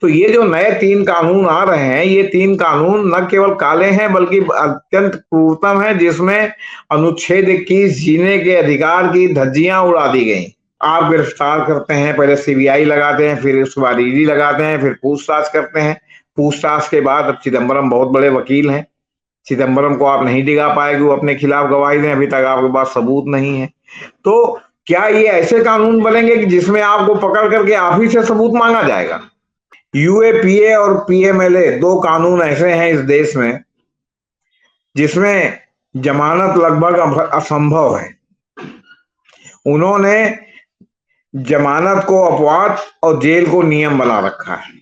तो ये जो नए 3 कानून आ रहे हैं, ये 3 कानून न केवल काले हैं बल्कि अत्यंत क्रूरतम है, जिसमें अनुच्छेद 21 जीने के अधिकार की धज्जियां उड़ा दी गई। आप गिरफ्तार करते हैं, पहले सीबीआई लगाते हैं, फिर उसके बाद ईडी लगाते हैं, फिर पूछताछ करते हैं। पूछताछ के बाद अब चिदम्बरम बहुत बड़े वकील हैं, चिदम्बरम को आप नहीं दिखा पाए कि वो अपने खिलाफ गवाही दें, अभी तक आपके पास सबूत नहीं है। तो क्या ये ऐसे कानून बनेंगे कि जिसमें आपको पकड़ करके आप ही से सबूत मांगा जाएगा? यूएपीए और पीएमएलए 2 कानून ऐसे हैं इस देश में जिसमें जमानत लगभग असंभव है। उन्होंने जमानत को अपवाद और जेल को नियम बना रखा है,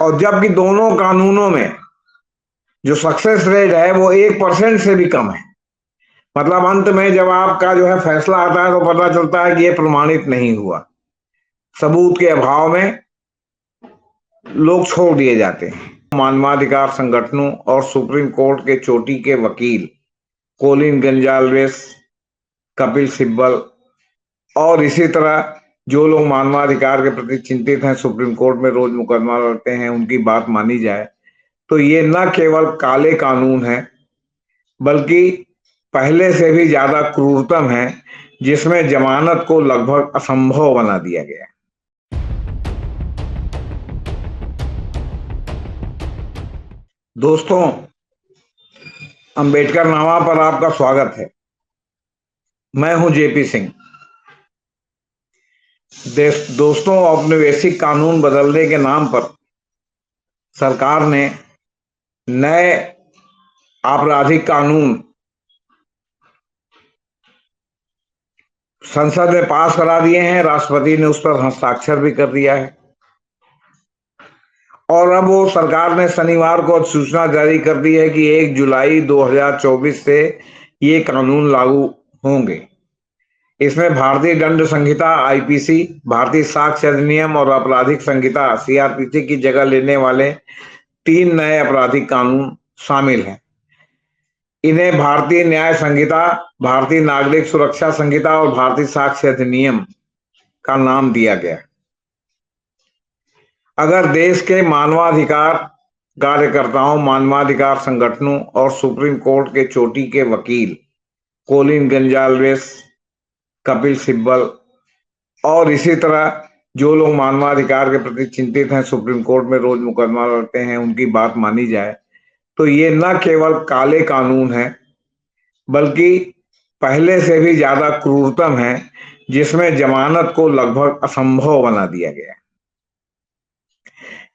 और जबकि दोनों कानूनों में जो सक्सेस रेट है वो 1% से भी कम है। मतलब अंत में जब आपका जो है फैसला आता है तो पता चलता है कि ये प्रमाणित नहीं हुआ। सबूत के अभाव में लोग छोड़ दिए जाते हैं। मानवाधिकार संगठनों और सुप्रीम कोर्ट के चोटी के वकील कोलिन गोंजाल्वेस, कपिल सिब्बल और इसी तरह जो लोग मानवाधिकार के प्रति चिंतित हैं, सुप्रीम कोर्ट में रोज मुकदमा लड़ते हैं, उनकी बात मानी जाए तो ये न केवल काले कानून हैं बल्कि पहले से भी ज्यादा क्रूरतम है, जिसमें जमानत को लगभग असंभव बना दिया गया। दोस्तों, अंबेडकर नामा पर आपका स्वागत है। मैं हूं जेपी सिंह। दोस्तों, औपनिवेशिक कानून बदलने के नाम पर सरकार ने नए आपराधिक कानून संसद में पास करा दिए हैं। राष्ट्रपति ने उस पर हस्ताक्षर भी कर दिया है, और अब वो सरकार ने शनिवार को सूचना जारी कर दी है कि 1 जुलाई 2024 से ये कानून लागू होंगे। इसमें भारतीय दंड संहिता आईपीसी, भारतीय साक्ष्य अधिनियम और आपराधिक संहिता सीआरपीसी की जगह लेने वाले 3 नए आपराधिक कानून शामिल हैं। इन्हें भारतीय न्याय संहिता, भारतीय नागरिक सुरक्षा संहिता और भारतीय साक्ष्य अधिनियम का नाम दिया गया। अगर देश के मानवाधिकार कार्यकर्ताओं, मानवाधिकार संगठनों और सुप्रीम कोर्ट के चोटी के वकील कोलिन गोंजाल्वेस, कपिल सिब्बल और इसी तरह जो लोग मानवाधिकार के प्रति चिंतित हैं, सुप्रीम कोर्ट में रोज मुकदमा लड़ते हैं, उनकी बात मानी जाए तो ये न केवल काले कानून हैं बल्कि पहले से भी ज्यादा क्रूरतम है, जिसमें जमानत को लगभग असंभव बना दिया गया।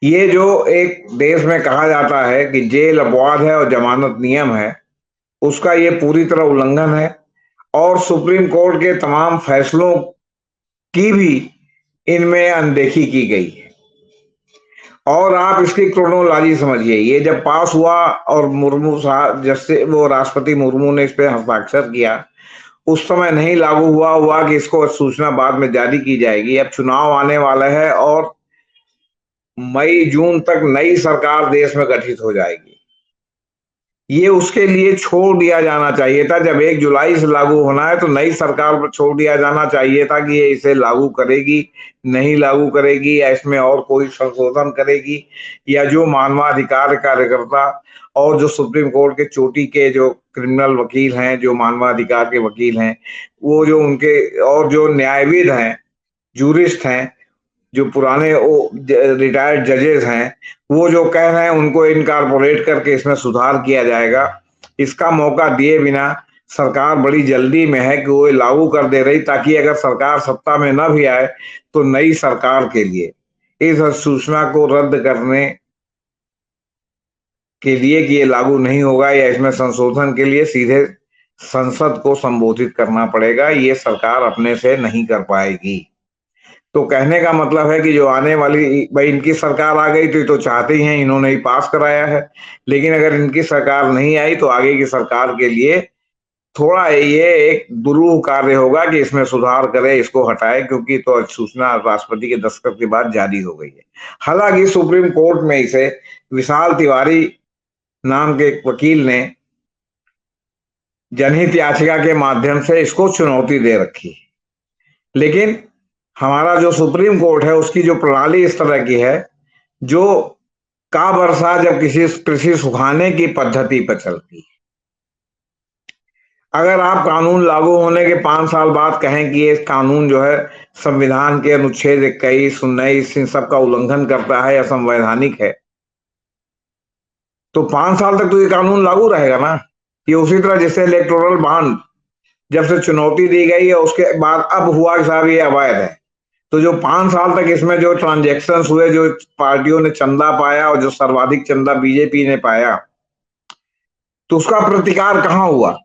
ये जो एक देश में कहा जाता है कि जेल अपवाद है और जमानत नियम है, उसका ये पूरी तरह उल्लंघन है, और सुप्रीम कोर्ट के तमाम फैसलों की भी इनमें अनदेखी की गई है। और आप इसकी क्रोनोलॉजी समझिए। ये जब पास हुआ और मुर्मू साहब, जैसे वो राष्ट्रपति मुर्मू ने इस पे हस्ताक्षर किया, उस समय नहीं लागू हुआ कि इसको सूचना बाद में जारी की जाएगी। अब चुनाव आने वाला है और मई जून तक नई सरकार देश में गठित हो जाएगी। ये उसके लिए छोड़ दिया जाना चाहिए था। जब 1 जुलाई से लागू होना है तो नई सरकार पर छोड़ दिया जाना चाहिए था कि ये इसे लागू करेगी, नहीं लागू करेगी, या इसमें और कोई संशोधन करेगी, या जो मानवाधिकार कार्यकर्ता और जो सुप्रीम कोर्ट के चोटी के जो क्रिमिनल वकील हैं, जो मानवाधिकार के वकील हैं, वो जो उनके और जो न्यायविद हैं, जूरिस्ट हैं, जो पुराने रिटायर्ड जजेस हैं, वो जो कह रहे हैं उनको इनकॉर्पोरेट करके इसमें सुधार किया जाएगा। इसका मौका दिए बिना सरकार बड़ी जल्दी में है कि वो लागू कर दे रही, ताकि अगर सरकार सत्ता में न भी आए तो नई सरकार के लिए इस सूचना को रद्द करने के लिए कि ये लागू नहीं होगा या इसमें संशोधन के लिए सीधे संसद को संबोधित करना पड़ेगा। ये सरकार अपने से नहीं कर पाएगी। तो कहने का मतलब है कि जो आने वाली, भाई इनकी सरकार आ गई तो चाहते ही हैं, इन्होंने ही पास कराया है, लेकिन अगर इनकी सरकार नहीं आई तो आगे की सरकार के लिए थोड़ा ये एक दुरूह कार्य होगा कि इसमें सुधार करे, इसको हटाए, क्योंकि तो सूचना राष्ट्रपति के दस्तखत के बाद जारी हो गई है। हालांकि सुप्रीम कोर्ट में इसे विशाल तिवारी नाम के एक वकील ने जनहित याचिका के माध्यम से इसको चुनौती दे रखी, लेकिन हमारा जो सुप्रीम कोर्ट है उसकी जो प्रणाली इस तरह की है जो का वर्षा जब किसी कृषि सुखाने की पद्धति पर चलती है। अगर आप कानून लागू होने के 5 साल बाद कहें कि ये कानून जो है संविधान के अनुच्छेद 21, 19 इन सब का उल्लंघन करता है, असंवैधानिक है, तो 5 साल तक तो ये कानून लागू रहेगा ना। ये उसी तरह जैसे इलेक्टोरल बॉन्ड जब से चुनौती दी गई है उसके बाद अब हुआ कि साहब ये अवैध है, तो जो 5 साल तक इसमें जो ट्रांजेक्शन हुए, जो पार्टियों ने चंदा पाया और जो सर्वाधिक चंदा बीजेपी ने पाया, तो उसका प्रतिकार कहां हुआ?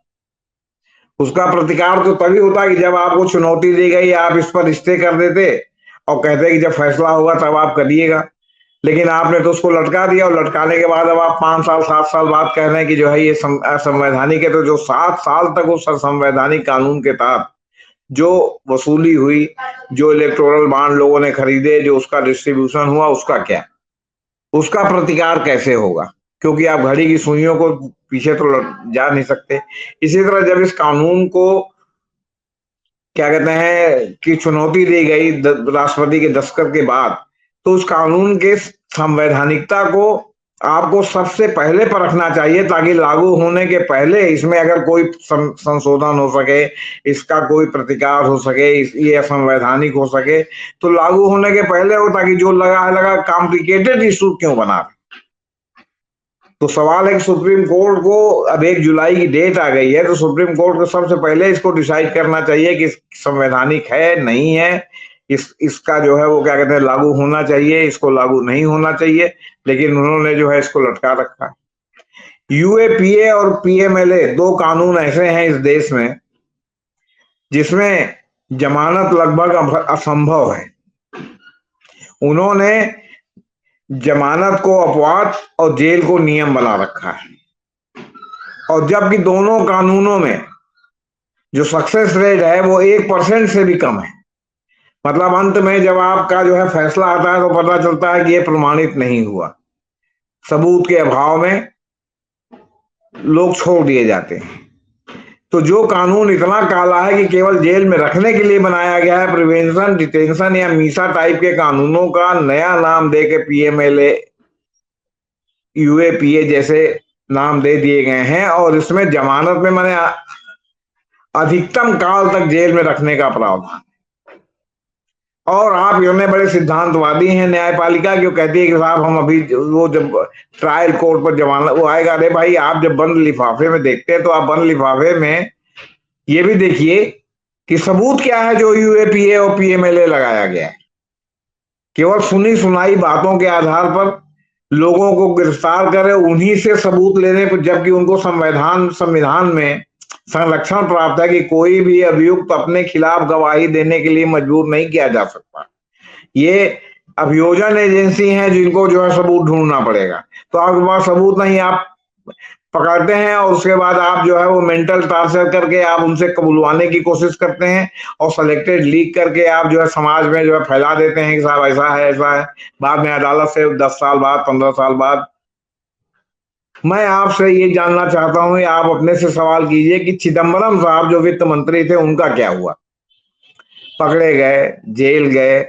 उसका प्रतिकार तो तभी होता कि जब आपको चुनौती दी गई, आप इस पर स्टे कर देते और कहते कि जब फैसला होगा तब आप करिएगा। लेकिन आपने तो उसको लटका दिया, और लटकाने के बाद अब आप 5 साल 7 साल बाद कह रहे हैं कि जो है ये असंवैधानिक है। तो जो 7 साल तक उस असंवैधानिक कानून के तहत जो वसूली हुई, जो इलेक्टोरल बॉन्ड लोगों ने खरीदे, जो उसका डिस्ट्रीब्यूशन हुआ, उसका क्या, उसका प्रतिकार कैसे होगा? क्योंकि आप घड़ी की सुइयों को पीछे तो जा नहीं सकते। इसी तरह जब इस कानून को क्या कहते हैं कि चुनौती दी गई राष्ट्रपति के दस्तखत के बाद, तो उस कानून के संवैधानिकता को आपको सबसे पहले परखना चाहिए, ताकि लागू होने के पहले इसमें अगर कोई संशोधन हो सके, इसका कोई प्रतिकार हो सके, ये असंवैधानिक हो सके, तो लागू होने के पहले हो, ताकि जो लगा कॉम्प्लिकेटेड इशू क्यों बना। तो सवाल है कि सुप्रीम कोर्ट को अब 1 जुलाई की डेट आ गई है, तो सुप्रीम कोर्ट को सबसे पहले इसको डिसाइड करना चाहिए कि संवैधानिक है नहीं है, इसका जो है वो क्या कहते हैं लागू होना चाहिए, इसको लागू नहीं होना चाहिए। लेकिन उन्होंने जो है इसको लटका रखा। यूएपीए और पीएमएलए 2 कानून ऐसे हैं इस देश में जिसमें जमानत लगभग असंभव है। उन्होंने जमानत को अपवाद और जेल को नियम बना रखा है, और जबकि दोनों कानूनों में जो सक्सेस रेट है वो 1% से भी कम है। मतलब अंत में जब आपका जो है फैसला आता है तो पता चलता है कि ये प्रमाणित नहीं हुआ, सबूत के अभाव में लोग छोड़ दिए जाते हैं। तो जो कानून इतना काला है कि केवल जेल में रखने के लिए बनाया गया है, प्रिवेंशन, डिटेंशन या मीसा टाइप के कानूनों का नया नाम दे के पीएमएलए, यूएपीए जैसे नाम दे दिए गए हैं, और इसमें जमानत में मैंने अधिकतम काल तक जेल में रखने का प्रावधान। और आप इतने बड़े सिद्धांतवादी हैं न्यायपालिका, क्यों कहती है कि साहब हम अभी वो जब ट्रायल कोर्ट पर जमानत वो आएगा, अरे भाई आप जब बंद लिफाफे में देखते हैं तो आप बंद लिफाफे में ये भी देखिए कि सबूत क्या है जो यूएपीए और पीएमएलए लगाया गया है। केवल सुनी सुनाई बातों के आधार पर लोगों को गिरफ्तार करे, उन्हीं से सबूत लेने पर, जबकि उनको संविधान में संरक्षण प्राप्त है कि कोई भी अभियुक्त अपने खिलाफ गवाही देने के लिए मजबूर नहीं किया जा सकता। ये अभियोजन एजेंसी है जिनको जो है सबूत ढूंढना पड़ेगा। तो आपके पास सबूत नहीं, आप पकड़ते हैं और उसके बाद आप जो है वो मेंटल टॉर्चर करके आप उनसे कबुलवाने की कोशिश करते हैं, और सिलेक्टेड लीक करके आप जो है समाज में जो है फैला देते हैं कि साहब ऐसा है ऐसा है। बाद में अदालत से 10 साल बाद, 15 साल बाद। मैं आपसे ये जानना चाहता हूं, आप अपने से सवाल कीजिए कि चिदम्बरम साहब जो वित्त मंत्री थे उनका क्या हुआ? पकड़े गए, जेल गए,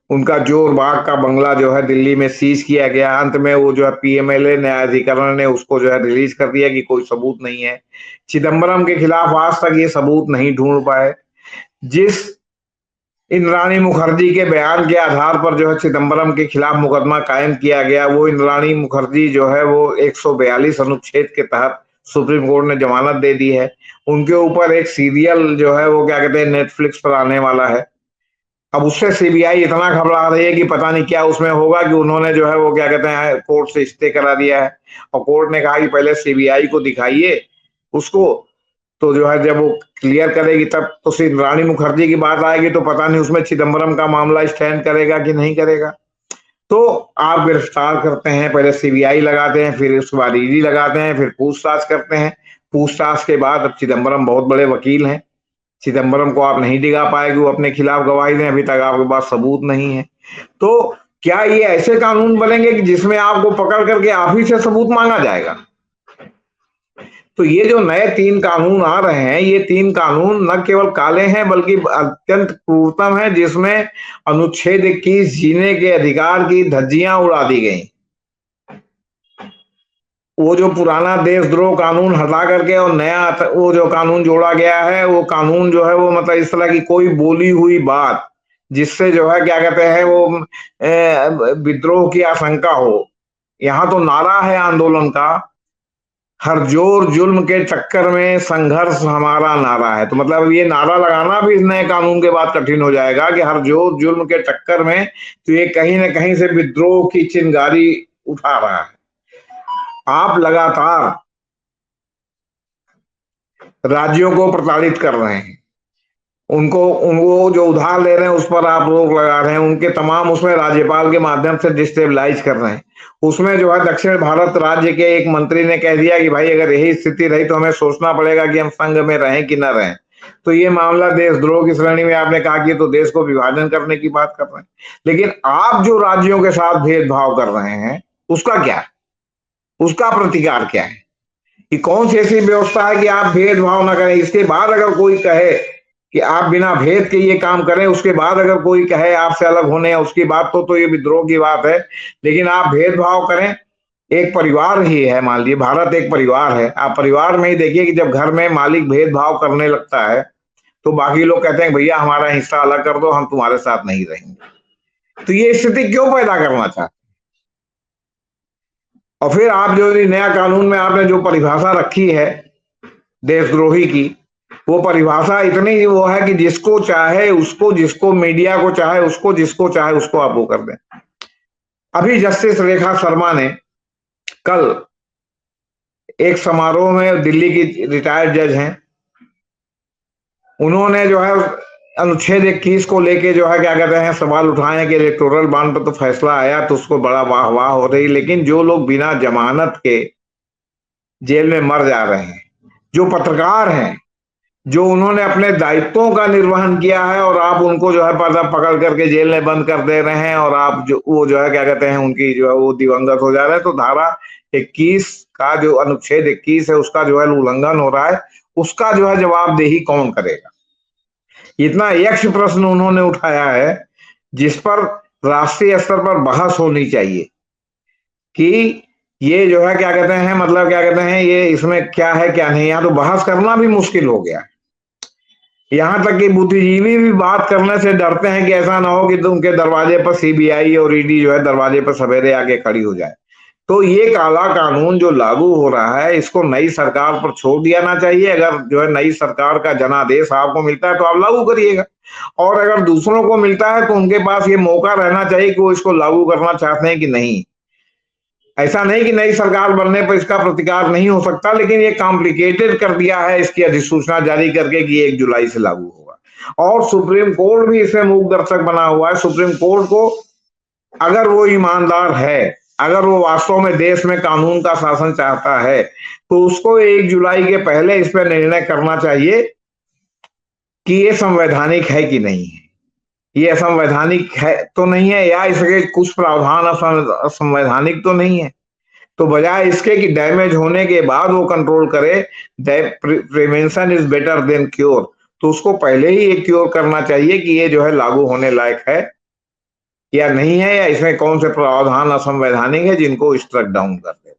उनका जोर बाग का बंगला जो है दिल्ली में सीज किया गया। अंत में वो जो है पीएमएलए न्यायाधिकरण ने उसको जो है रिलीज कर दिया कि कोई सबूत नहीं है। चिदम्बरम के खिलाफ आज तक ये सबूत नहीं ढूंढ पाए। जिस इंद्राणी मुखर्जी के बयान के आधार पर जो है चिदम्बरम के खिलाफ मुकदमा कायम किया गया, वो इंद्राणी मुखर्जी जो है वो 142 अनुच्छेद के तहत सुप्रीम कोर्ट ने जमानत दे दी है। उनके ऊपर एक सीरियल जो है वो क्या कहते हैं नेटफ्लिक्स पर आने वाला है। अब उससे सीबीआई इतना घबरा रही है कि पता नहीं क्या उसमें होगा, कि उन्होंने जो है वो क्या कहते हैं कोर्ट से स्टे करा दिया है, और कोर्ट ने कहा कि पहले सीबीआई को दिखाइए उसको, तो जो है जब वो क्लियर करेगी तब तो सिर्फ रानी मुखर्जी की बात आएगी, तो पता नहीं उसमें चिदम्बरम का मामला स्टैंड करेगा कि नहीं करेगा। तो आप गिरफ्तार करते हैं, पहले सीबीआई लगाते हैं, फिर उसके बाद ईडी लगाते हैं, फिर पूछताछ करते हैं। पूछताछ के बाद अब चिदम्बरम बहुत बड़े वकील हैं, चिदम्बरम को आप नहीं दिखा पाए कि वो अपने खिलाफ गवाही दें, अभी तक आपके पास सबूत नहीं है। तो क्या ये ऐसे कानून बनेंगे कि जिसमें आपको पकड़ करके आप ही से सबूत मांगा जाएगा? तो ये जो नए 3 कानून आ रहे हैं, ये 3 कानून न केवल काले हैं बल्कि अत्यंत क्रूरतम है, जिसमें अनुच्छेद 21 जीने के अधिकार की धज्जियां उड़ा दी गई। वो जो पुराना देशद्रोह कानून हटा करके और नया वो जो कानून जोड़ा गया है, वो कानून जो है वो मतलब इस तरह की कोई बोली हुई बात जिससे जो है क्या कहते हैं वो विद्रोह की आशंका हो। यहाँ तो नारा है आंदोलन का, हर जोर जुल्म के चक्कर में संघर्ष हमारा नारा है। तो मतलब ये नारा लगाना भी इस नए कानून के बाद कठिन हो जाएगा कि हर जोर जुल्म के चक्कर में, तो ये कहीं ना कहीं से विद्रोह की चिंगारी उठा रहा है। आप लगातार राज्यों को प्रताड़ित कर रहे हैं, उनको जो उधार ले रहे हैं उस पर आप रोक लगा रहे हैं, उनके तमाम उसमें राज्यपाल के माध्यम से डिस्टेबलाइज कर रहे हैं। उसमें जो है दक्षिण भारत राज्य के एक मंत्री ने कह दिया कि भाई अगर यही स्थिति रही तो हमें सोचना पड़ेगा कि हम संघ में रहें कि न रहें। तो ये मामला देशद्रोह की श्रेणी में आपने कहा कि तो देश को विभाजन करने की बात कर रहे हैं। लेकिन आप जो राज्यों के साथ भेदभाव कर रहे हैं उसका क्या है, उसका प्रतिकार क्या है? कि कौन सी ऐसी व्यवस्था है कि आप भेदभाव न करें, इसके बाद अगर कोई कहे कि आप बिना भेद के ये काम करें, उसके बाद अगर कोई कहे आपसे अलग होने या उसकी बात तो ये विद्रोह की बात है। लेकिन आप भेदभाव करें, एक परिवार ही है, मान लीजिए भारत एक परिवार है, आप परिवार में ही देखिए कि जब घर में मालिक भेदभाव करने लगता है तो बाकी लोग कहते हैं भैया हमारा हिस्सा अलग कर दो, हम तुम्हारे साथ नहीं रहेंगे। तो ये स्थिति क्यों पैदा करना चाहते? और फिर आप जो नया कानून में आपने जो परिभाषा रखी है देशद्रोही की, वो परिभाषा इतनी वो है कि जिसको चाहे उसको, जिसको मीडिया को चाहे उसको, जिसको चाहे उसको आप वो कर दें। अभी जस्टिस रेखा शर्मा ने कल एक समारोह में, दिल्ली की रिटायर्ड जज हैं, उन्होंने जो है अनुच्छेद 21 को लेके जो है क्या कहते हैं सवाल उठाए हैं कि इलेक्टोरल बॉन्ड पर तो फैसला आया तो उसको बड़ा वाह हो रही, लेकिन जो लोग बिना जमानत के जेल में मर जा रहे हैं, जो पत्रकार हैं, जो उन्होंने अपने दायित्वों का निर्वहन किया है और आप उनको जो है पर्दा पकड़ करके जेल में बंद कर दे रहे हैं और आप जो वो जो है क्या कहते हैं उनकी जो है वो दिवंगत हो जा रहे हैं। तो धारा 21 का जो अनुच्छेद 21 है उसका जो है उल्लंघन हो रहा है, उसका जो है जवाबदेही कौन करेगा? इतना यक्ष प्रश्न उन्होंने उठाया है जिस पर राष्ट्रीय स्तर पर बहस होनी चाहिए कि ये जो है क्या कहते हैं, मतलब क्या कहते हैं ये इसमें क्या है क्या नहीं। यहाँ तो बहस करना भी मुश्किल हो गया। यहाँ तक कि बुद्धिजीवी भी बात करने से डरते हैं कि ऐसा ना हो कि तो उनके दरवाजे पर सीबीआई और ईडी जो है दरवाजे पर सवेरे आके खड़ी हो जाए। तो ये काला कानून जो लागू हो रहा है इसको नई सरकार पर छोड़ दिया चाहिए। अगर जो है नई सरकार का जनादेश आपको मिलता है तो आप लागू करिएगा, और अगर दूसरों को मिलता है तो उनके पास ये मौका रहना चाहिए कि वो इसको लागू करना चाहते हैं कि नहीं। ऐसा नहीं कि नई सरकार बनने पर इसका प्रतिकार नहीं हो सकता, लेकिन ये कॉम्प्लिकेटेड कर दिया है इसकी अधिसूचना जारी करके कि 1 जुलाई से लागू होगा। और सुप्रीम कोर्ट भी इसमें मूक दर्शक बना हुआ है। सुप्रीम कोर्ट को अगर वो ईमानदार है, अगर वो वास्तव में देश में कानून का शासन चाहता है तो उसको 1 जुलाई के पहले इस पर निर्णय करना चाहिए कि ये संवैधानिक है कि नहीं है, ये असंवैधानिक है तो नहीं है, या इसके कुछ प्रावधान असंवैधानिक तो नहीं है। तो बजाय इसके कि डैमेज होने के बाद वो कंट्रोल करे, prevention is better than cure, तो उसको पहले ही एक क्योर करना चाहिए कि ये जो है लागू होने लायक है या नहीं है, या इसमें कौन से प्रावधान असंवैधानिक है जिनको स्ट्रक डाउन कर दे।